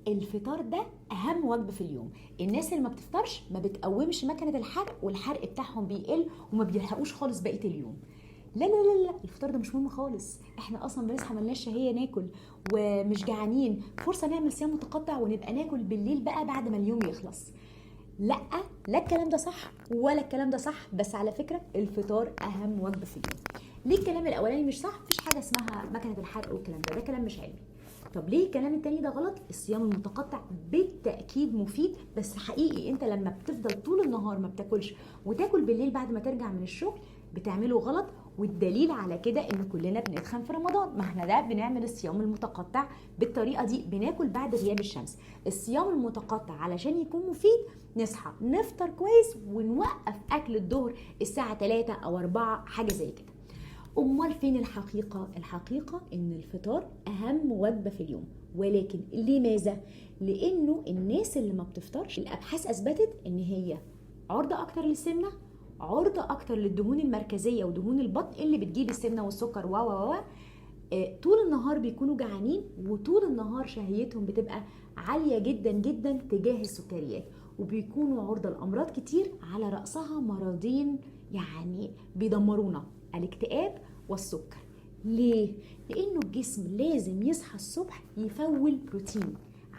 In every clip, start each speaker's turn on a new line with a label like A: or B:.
A: الفطار ده اهم وجبه في اليوم. الناس اللي ما بتفطرش ما بتقومش مكنه الحرق، والحرق بتاعهم بيقل وما بيلحقوش خالص بقيه اليوم. لا لا لا لا، الفطار ده مش مهم خالص. احنا اصلا بنصحى ملناش شهيه ناكل ومش جعانين، فرصه نعمل صيام متقطع ونبقى ناكل بالليل بقى بعد ما اليوم يخلص. لا، لا الكلام ده صح ولا الكلام ده صح. بس على فكره الفطار اهم وجبه في اليوم. ليه الكلام الاولاني مش صح؟ مفيش حاجه اسمها مكنه الحرق والكلام ده كلام مش علمي. طب ليه الكلام التاني ده غلط؟ الصيام المتقطع بالتاكيد مفيد، بس حقيقي انت لما بتفضل طول النهار ما بتاكلش وتاكل بالليل بعد ما ترجع من الشغل بتعمله غلط. والدليل على كده ان كلنا بنتخن في رمضان. ما احنا ده بنعمل الصيام المتقطع بالطريقه دي، بناكل بعد غياب الشمس. الصيام المتقطع علشان يكون مفيد نصحى نفطر كويس ونوقف اكل الظهر الساعه 3 او 4 حاجه زي كده. امال فين الحقيقه؟ الحقيقه ان الفطار اهم وجبه في اليوم. ولكن لماذا؟ لانه الناس اللي ما بتفطرش الابحاث اثبتت ان هي عرضه اكتر للسمنه، عرضه اكتر للدهون المركزيه ودهون البطن اللي بتجيب السمنه والسكر و طول النهار بيكونوا جعانين، وطول النهار شهيتهم بتبقى عاليه جدا جدا تجاه السكريات، وبيكونوا عرضه لامراض كتير على راسها مرضين يعني بيدمرونا: الاكتئاب والسكر. ليه؟ لانه الجسم لازم يصحى الصبح يفول بروتين.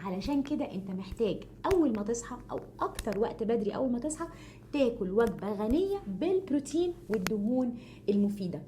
A: علشان كده انت محتاج اول ما تصحى او اكتر وقت بدري اول ما تصحى تاكل وجبه غنيه بالبروتين والدهون المفيده.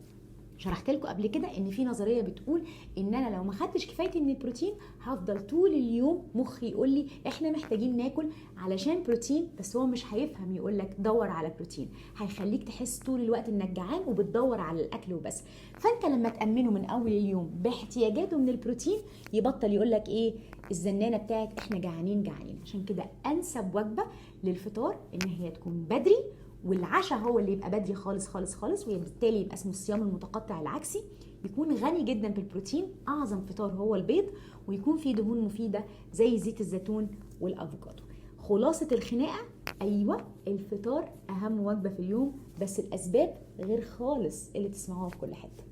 A: شرحت لكم قبل كده ان في نظريه بتقول ان انا لو ما خدتش كفايتي من البروتين هفضل طول اليوم مخي يقول لي احنا محتاجين ناكل علشان بروتين، بس هو مش هيفهم يقول لك دور على بروتين. هيخليك تحس طول الوقت انك جعان وبتدور على الاكل وبس. فانت لما تامنه من اول اليوم باحتياجاته من البروتين يبطل يقول لك ايه الزنانه بتاعت احنا جعانين جعانين. عشان كده انسب وجبه للفطار ان هي تكون بدري، والعشاء هو اللي يبقى بدري خالص خالص خالص، وبالتالي يبقى اسمه الصيام المتقطع العكسي. يكون غني جدا بالبروتين، اعظم فطار هو البيض، ويكون فيه دهون مفيده زي زيت الزيتون والافوكادو. خلاصه الخناقه، ايوه الفطار اهم وجبه في اليوم، بس الاسباب غير خالص اللي تسمعوها في كل حته.